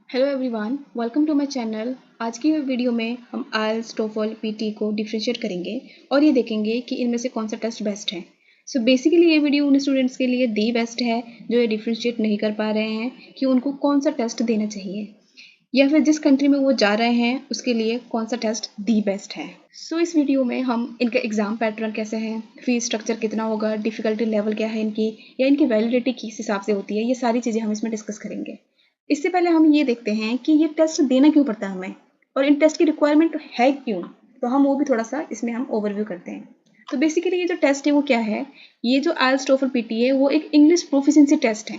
Hello everyone, welcome to my channel. आज की video में हम आइल्स, टोफल, पीटी को डिफरेंशिएट करेंगे और ये देखेंगे कि इनमें से कौन सा टेस्ट बेस्ट है। सो बेसिकली ये वीडियो उन स्टूडेंट्स के लिए दी बेस्ट है जो ये डिफरेंशिएट नहीं कर पा रहे हैं कि उनको कौन सा टेस्ट देना चाहिए, या फिर जिस कंट्री में वो जा रहे हैं उसके लिए कौन सा टेस्ट दी बेस्ट है। सो इस वीडियो में हम इनका एग्जाम पैटर्न कैसे हैं, फीस स्ट्रक्चर कितना होगा, डिफिकल्टी लेवल क्या है इनकी, या इनकी वैलिडिटी किस हिसाब से होती है, ये सारी चीज़ें हम इसमें डिस्कस करेंगे। इससे पहले हम ये देखते हैं कि ये टेस्ट देना क्यों पड़ता है हमें और इन टेस्ट की रिक्वायरमेंट है क्यों, तो हम वो भी थोड़ा सा इसमें हम ओवरव्यू करते हैं। तो बेसिकली ये जो टेस्ट है वो क्या है, ये जो आइल्स टोफल पीटी है वो एक इंग्लिश प्रोफिशिएंसी टेस्ट है।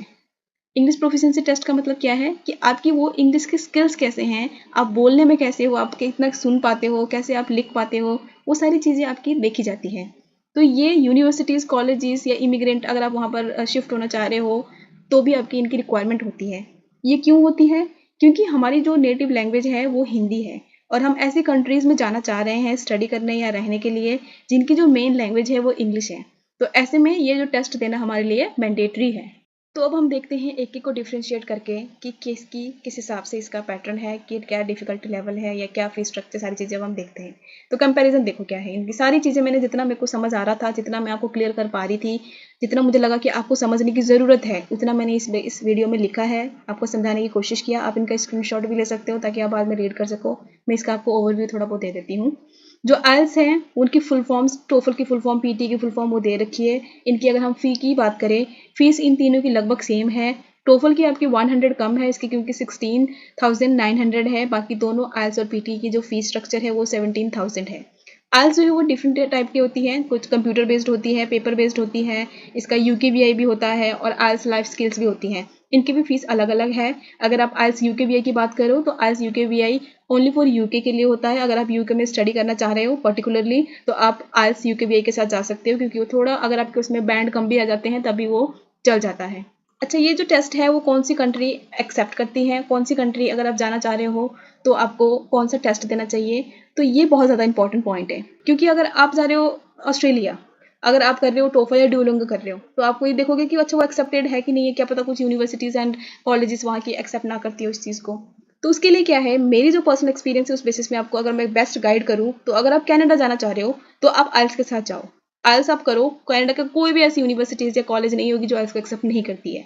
इंग्लिश प्रोफिशिएंसी टेस्ट का मतलब क्या है कि आपकी वो इंग्लिश के स्किल्स कैसे हैं, आप बोलने में कैसे हो, आप कितना सुन पाते हो, कैसे आप लिख पाते हो, वो सारी चीज़ें आपकी देखी जाती हैं। तो ये यूनिवर्सिटीज़, कॉलेजेस या इमिग्रेंट अगर आप वहाँ पर शिफ्ट होना चाह रहे हो तो भी आपकी इनकी रिक्वायरमेंट होती है। ये क्यों होती है? क्योंकि हमारी जो नेटिव लैंग्वेज है वो हिंदी है और हम ऐसी कंट्रीज़ में जाना चाह रहे हैं स्टडी करने या रहने के लिए जिनकी जो मेन लैंग्वेज है वो इंग्लिश है। तो ऐसे में ये जो टेस्ट देना हमारे लिए मैंडेटरी है। तो अब हम देखते हैं एक एक को डिफरेंशिएट करके कि किस हिसाब से इसका पैटर्न है, कि क्या डिफिकल्टी लेवल है या क्या फीस स्ट्रक्चर, सारी चीज़ें अब हम देखते हैं। तो कंपैरिजन देखो क्या है इनकी सारी चीज़ें, मैंने जितना मेरे को समझ आ रहा था, जितना मैं आपको क्लियर कर पा रही थी, जितना मुझे लगा कि आपको समझने की ज़रूरत है, उतना मैंने इस वीडियो में लिखा है, आपको समझाने की कोशिश किया। आप इनका स्क्रीनशॉट भी ले सकते हो ताकि आप बाद में रीड कर सको। मैं इसका आपको ओवरव्यू थोड़ा बहुत दे देती हूँ। जो आइल्स हैं उनकी फुल फॉर्म्स, टोफल की फुल फॉर्म, पीटी की फुल फॉर्म वो दे रखी है। इनकी अगर हम फ़ी की बात करें, फ़ीस इन तीनों की लगभग सेम है। टोफल की आपकी 100 कम है इसकी, क्योंकि 16,900 है। बाकी दोनों आइल्स और पीटी की जो फीस स्ट्रक्चर है वो 17,000 है। आइल्स जो है वो डिफरेंट टाइप की होती है, कुछ कंप्यूटर बेस्ड होती है, पेपर बेस्ड होती है, इसका यूकेवीआई भी होता है और आइल्स लाइफ स्किल्स भी होती हैं। इनकी भी फीस अलग अलग है। अगर आप आइल्स यूकेवीआई की बात करो तो आइल्स यूकेवीआई ओनली फॉर यूके के लिए होता है। अगर आप यूके में स्टडी करना चाह रहे हो पर्टिकुलरली तो आप आइल्स यूकेवीआई के साथ जा सकते हो, क्योंकि वो थोड़ा अगर आपके उसमें बैंड कम भी आ जाते हैं तभी वो चल जाता है। अच्छा, ये जो टेस्ट है वो कौन सी कंट्री एक्सेप्ट करती है, कौन सी कंट्री अगर आप जाना चाह रहे हो तो आपको कौन सा टेस्ट देना चाहिए, तो ये बहुत ज़्यादा इंपॉर्टेंट पॉइंट है। क्योंकि अगर आप जा रहे हो ऑस्ट्रेलिया, अगर आप कर रहे हो टोफल या ड्यूलिंगो कर रहे हो, तो आपको ये देखोगे कि अच्छा वो एक्सेप्टेड है कि नहीं है, क्या पता कुछ यूनिवर्सिटीज़ एंड कॉलेजेस वहाँ की एक्सेप्ट ना करती हो इस चीज़ को। तो उसके लिए क्या है, मेरी जो पर्सनल एक्सपीरियंस है उस बेसिस में आपको अगर मैं बेस्ट गाइड करूँ, तो अगर आप कनाडा जाना चाह रहे हो तो आप आइल्स के साथ जाओ। आइल्स आप करो, कनाडा का कोई भी ऐसी यूनिवर्सिटीज़ या कॉलेज नहीं होगी जो आइल्स को एक्सेप्ट नहीं करती है।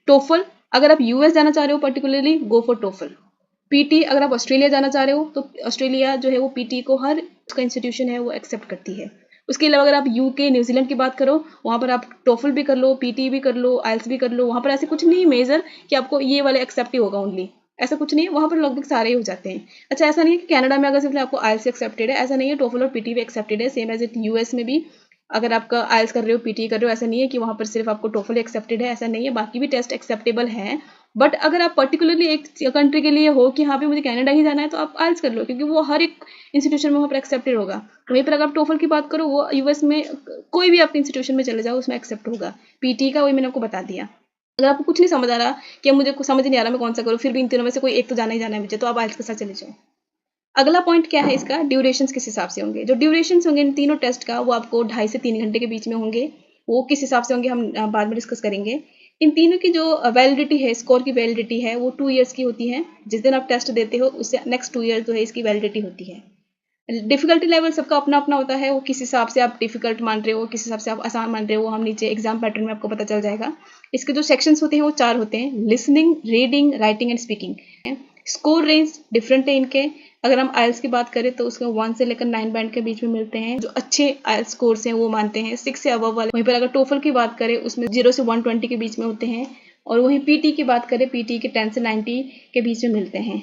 टोफल, अगर आप यूएस जाना चाह रहे हो particularly, go for TOEFL. PT, अगर आप ऑस्ट्रेलिया जाना चाह रहे हो तो ऑस्ट्रेलिया जो है वो पीटी को हर उसका इंस्टीट्यूशन है वो एक्सेप्ट करती है। उसके अलावा अगर आप यूके, न्यूजीलैंड की बात करो, वहाँ पर आप टोफल भी कर लो, पीटी भी कर लो, आइल्स भी कर लो। वहाँ पर ऐसे कुछ नहीं मेजर कि आपको ये वाले एक्सेप्ट ही होगा ओनली, ऐसा कुछ नहीं है। वहाँ पर लगभग सारे ही हो जाते हैं। अच्छा, ऐसा नहीं है कि कनाडा में अगर सिर्फ आपको आइल्स एक्सेप्टेड है, ऐसा नहीं है। टोफल और पीटी भी एक्सेप्टेड है, सेम एज इट यूएस में भी। अगर आपका आइल्स कर रहे हो, पीटी कर रहे हो, ऐसा नहीं है कि वहाँ पर सिर्फ आपको टोफल एक्सेप्टेड है, ऐसा नहीं है। बाकी भी टेस्ट एक्सेप्टेबल हैं। बट अगर आप पर्टिकुलरली एक कंट्री के लिए हो कि हाँ पे मुझे कनाडा ही जाना है, तो आप आइल्स कर लो, क्योंकि वो हर एक इंस्टीट्यूशन में वहाँ पर एक्सेप्टेड होगा। वहीं पर अगर आप टोफल की बात करो, वो यूएस में कोई भी आपके इंस्टीट्यूशन में चले जाओ उसमें एक्सेप्ट होगा। पीटी का वही मैंने आपको बता दिया। अगर आपको कुछ नहीं समझ आ रहा कि मुझे कुछ समझ नहीं आ रहा मैं कौन सा करूँ, फिर भी इन तीनों में से कोई एक तो जाना ही जाना है मुझे, तो आप आइल्स के साथ चले जाओ। अगला पॉइंट क्या है इसका, ड्यूरेशंस किस हिसाब से होंगे। जो ड्यूरेशंस होंगे इन तीनों टेस्ट का वो आपको 2.5 से 3 घंटे के बीच में होंगे। वो किस हिसाब से होंगे हम बाद में डिस्कस करेंगे। इन तीनों की जो वैलिडिटी है, स्कोर की वैलिडिटी है, वो 2 ईयर्स की होती है। जिस दिन आप टेस्ट देते हो उससे नेक्स्ट 2 ईयर्स जो है इसकी वैलिडिटी होती है। डिफिकल्टी लेवल सबका अपना अपना होता है, वो किस हिसाब से आप डिफिकल्ट मान रहे हो, किस हिसाब से आप आसान मान रहे हो, हम नीचे एग्जाम पैटर्न में आपको पता चल जाएगा। इसके जो सेक्शंस होते हैं वो 4 होते हैं, listening, reading, writing and speaking. Score range different है इनके। अगर हम आइल्स की बात करें तो उसके 1 से लेकर 9 बैंड के बीच में मिलते हैं। जो अच्छे आइल्स स्कोर्स हैं वो मानते हैं 6 से अबव वाले। वहीं पर अगर टोफल की बात करें उसमें 0 से 120 के बीच में होते हैं। और वहीं पीटी की बात करें, पीटी के 10 से 90 के बीच में मिलते हैं।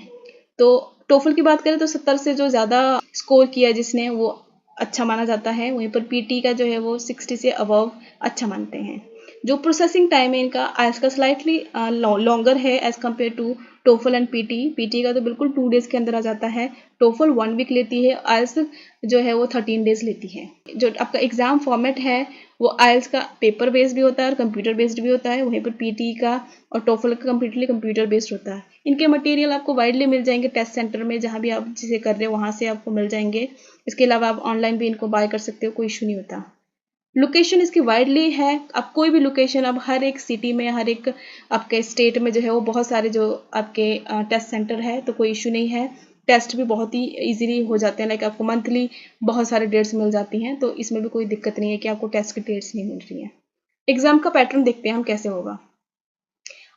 तो टोफल की बात करें तो 70 से जो ज़्यादा स्कोर किया जिसने वो अच्छा माना जाता है। वहीं पर पीटी का जो है वो 60 से अबव अच्छा मानते हैं। जो प्रोसेसिंग टाइम है इनका आइल्स का स्लाइटली लॉन्गर है as compared to TOEFL and PTE. PTE का तो बिल्कुल 2 डेज़ के अंदर आ जाता है। टोफल 1 वीक लेती है, आइल्स जो है वो 13 डेज़ लेती है। जो आपका एग्ज़ाम फॉर्मेट है वो आइल्स का पेपर बेस्ड भी होता है और कंप्यूटर बेस्ड भी होता है। वहीं पर पीटी का और टोफल का कम्प्लीटली कंप्यूटर बेस्ड होता है। इनके मटेरियल आपको वाइडली मिल जाएंगे टेस्ट सेंटर में, जहाँ भी आप जिसे कर रहे हो वहाँ से आपको मिल जाएंगे। इसके अलावा आप ऑनलाइन भी इनको बाय कर सकते हो, कोई इशू नहीं होता। लोकेशन इसकी वाइडली है, आप कोई भी लोकेशन, अब हर एक सिटी में, हर एक आपके स्टेट में जो है वो बहुत सारे जो आपके टेस्ट सेंटर है, तो कोई इशू नहीं है। टेस्ट भी बहुत ही इजीली हो जाते हैं, लाइक आपको मंथली बहुत सारे डेट्स मिल जाती हैं, तो इसमें भी कोई दिक्कत नहीं है कि आपको टेस्ट की डेट्स नहीं मिल रही हैं। एग्जाम का पैटर्न देखते हैं हम कैसे होगा।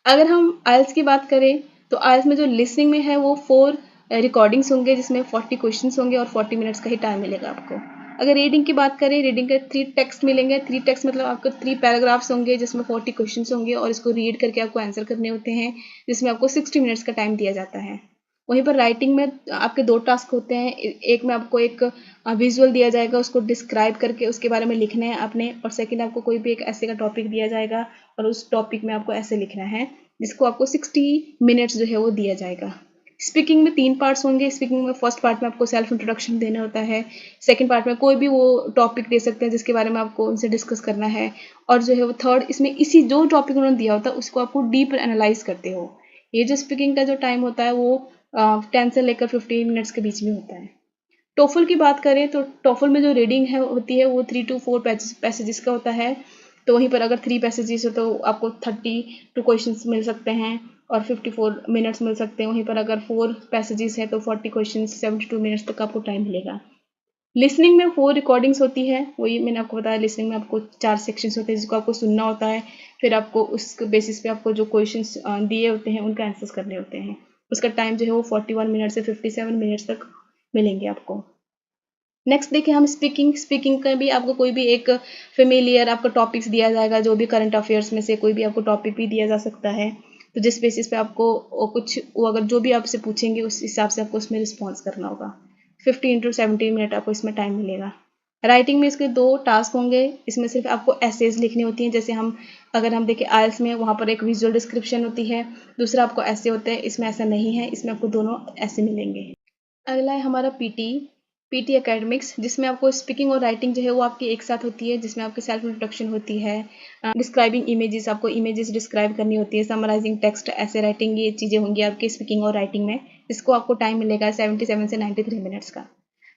अगर हम आइल्स की बात करें तो आइल्स में जो लिसनिंग में है वो 4 रिकॉर्डिंग्स होंगे जिसमें 40 क्वेश्चंस होंगे और 40 मिनट्स का ही टाइम मिलेगा आपको। अगर रीडिंग की बात करें, रीडिंग के 3 टेक्स्ट मिलेंगे। 3 टेक्स्ट मतलब आपको 3 पैराग्राफ्स होंगे जिसमें 40 क्वेश्चंस होंगे और इसको रीड करके आपको आंसर करने होते हैं, जिसमें आपको 60 मिनट्स का टाइम दिया जाता है। वहीं पर राइटिंग में आपके 2 टास्क होते हैं। एक में आपको एक विजुअल दिया जाएगा, उसको डिस्क्राइब करके उसके बारे में लिखना है आपने, और सेकंड आपको कोई भी एक ऐसे का टॉपिक दिया जाएगा और उस टॉपिक में आपको ऐसे लिखना है, जिसको आपको 60 मिनट्स जो है वो दिया जाएगा। स्पीकिंग में 3 पार्ट्स होंगे। स्पीकिंग में फर्स्ट पार्ट में आपको सेल्फ इंट्रोडक्शन देना होता है। सेकंड पार्ट में कोई भी वो टॉपिक दे सकते हैं जिसके बारे में आपको उनसे डिस्कस करना है, और जो है वो थर्ड इसमें इसी जो टॉपिक उन्होंने दिया होता है उसको आपको डीप एनालाइज करते हो। ये जो स्पीकिंग का जो टाइम होता है वो 10 से लेकर 15 मिनट्स के बीच में होता है। टोफल की बात करें तो टोफल में जो रीडिंग है होती है वो 3 to 4 पैसेजेस का होता है। तो वहीं पर अगर 3 पैसेजेस हो तो आपको 32 क्वेश्चंस मिल सकते हैं और 54 मिनट्स मिल सकते हैं। वहीं पर अगर 4 पैसेजेस है तो 40 क्वेश्चंस 72 मिनट्स तक आपको टाइम मिलेगा। लिसनिंग में 4 रिकॉर्डिंग्स होती है, वही मैंने आपको बताया। लिसनिंग में आपको 4 सेक्शंस होते हैं जिसको आपको सुनना होता है, फिर आपको उस बेसिस पे आपको जो क्वेश्चंस दिए होते हैं उनका आंसर्स करने होते हैं। उसका टाइम जो है वो 41 मिनट से 57 मिनट्स तक मिलेंगे आपको। नेक्स्ट देखिए हम स्पीकिंग। स्पीकिंग का भी आपको कोई भी एक फेमिलियर आपका टॉपिक्स दिया जाएगा, जो भी करंट अफेयर्स में से कोई भी आपको टॉपिक भी दिया जा सकता है, तो जिस बेसिस पे आपको कुछ वो अगर जो भी आपसे पूछेंगे उस हिसाब से आपको उसमें रिस्पॉन्स करना होगा। 15 to 17 मिनट आपको इसमें टाइम मिलेगा। राइटिंग में इसके 2 टास्क होंगे। इसमें सिर्फ आपको एसेज लिखनी होती हैं, जैसे हम अगर हम देखें आइल्स में वहाँ पर एक विजुअल डिस्क्रिप्शन होती है, दूसरा आपको ऐसे होते हैं। इसमें ऐसा नहीं है, इसमें आपको दोनों ऐसे मिलेंगे। अगला है हमारा पीटी एकेडमिक्स, जिसमें आपको स्पीकिंग और राइटिंग जो है वो आपकी एक साथ होती है, जिसमें आपकी सेल्फ इंट्रोडक्शन होती है, डिस्क्राइबिंग इमेजेस, आपको इमेजेस डिस्क्राइब करनी होती है, समराइजिंग टेक्स्ट, ऐसे राइटिंग, ये चीज़ें होंगी आपकी स्पीकिंग और राइटिंग में। इसको आपको टाइम मिलेगा 77 से 93 मिनट्स का।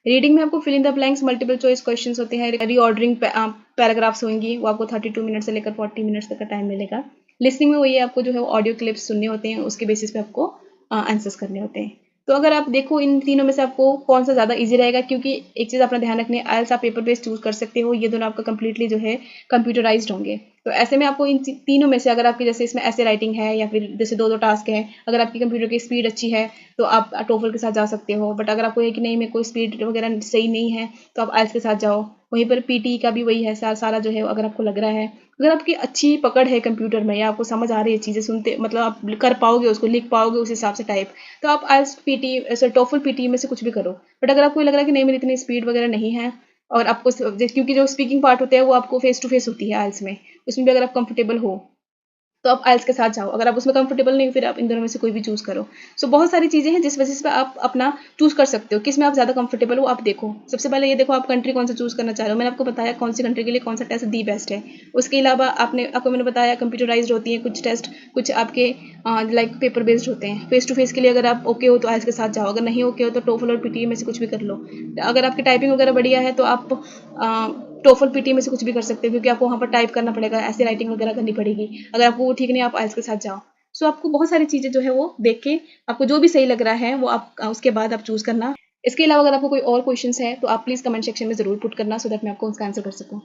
रीडिंग में आपको fill in the blanks, multiple choice question होते हैं, रीऑर्डरिंग पैराग्राफ्स होंगी, वो आपको 32 मिनट से लेकर 40 मिनट्स तक का टाइम मिलेगा। लिसनिंग में वही आपको जो है ऑडियो क्लिप्स सुनने होते हैं, उसके बेसिस पे आपको आंसर्स करने होते हैं। तो अगर आप देखो इन तीनों में से आपको कौन सा ज़्यादा इजी रहेगा, क्योंकि एक चीज़ अपना ध्यान रखनी है, आइल्स आप पेपर बेस्ड चूज कर सकते हो, ये दोनों आपका कंप्लीटली जो है कंप्यूटराइज्ड होंगे। तो ऐसे में आपको इन तीनों में से अगर आपकी जैसे इसमें ऐसे राइटिंग है या फिर जैसे 2-2 टास्क है, अगर आपकी कंप्यूटर की स्पीड अच्छी है तो आप टोफल के साथ जा सकते हो। बट अगर आपको ये कि नहीं मेरे को स्पीड वगैरह सही नहीं है तो आप आइल्स के साथ जाओ। वहीं पर पीटी का भी वही है, सारा जो है अगर आपको लग रहा है, अगर आपकी अच्छी पकड़ है कंप्यूटर में या आपको समझ आ रही है चीज़ें सुनते, मतलब आप कर पाओगे, उसको लिख पाओगे उस हिसाब से टाइप, तो आप आइल्स पीटी ऐसे टोफल पीटी में से कुछ भी करो। बट अगर आपको लग रहा है कि नहीं मेरी इतनी स्पीड वगैरह नहीं है और आपको क्योंकि जो स्पीकिंग पार्ट होते हैं वो आपको फेस टू फेस होती है आइल्स में, उसमें भी अगर आप कंफर्टेबल हो तो आप आइल्स के साथ जाओ। अगर आप उसमें कंफर्टेबल नहीं हो फिर आप इन दोनों में से कोई भी चूज़ करो। सो बहुत सारी चीज़ें हैं जिस वजह से आप अपना चूज़ कर सकते हो, किस में आप ज़्यादा कंफर्टेबल हो आप देखो। सबसे पहले ये देखो आप कंट्री कौन सा चूज़ करना चाह रहे हो। मैंने आपको बताया कौन सी कंट्री के लिए कौन सा टेस्ट दी बेस्ट है। उसके अलावा आपको मैंने बताया कंप्यूटराइज्ड होती है कुछ टेस्ट, कुछ आपके लाइक पेपर बेस्ड होते हैं। फेस टू फेस के लिए अगर आप ओके हो तो आइल्स के साथ जाओ, अगर नहीं ओके हो तो टोफल और पीटी में से कुछ भी कर लो। अगर आपकी टाइपिंग वगैरह बढ़िया है तो आप टोफल पीटी में से कुछ भी कर सकते हो, क्योंकि आपको वहाँ पर टाइप करना पड़ेगा, ऐसे राइटिंग वगैरह करनी पड़ेगी। अगर आपको वो ठीक नहीं आप आइल्स के साथ जाओ। सो आपको बहुत सारी चीज़ें जो है वो देख के आपको जो भी सही लग रहा है वो आप उसके बाद आप चूज़ करना। इसके अलावा अगर आपको कोई और क्वेश्चंस है तो आप प्लीज़ कमेंट सेक्शन में ज़रूर पुट करना, सो दैट मैं आपको उसका आंसर कर सकूँ।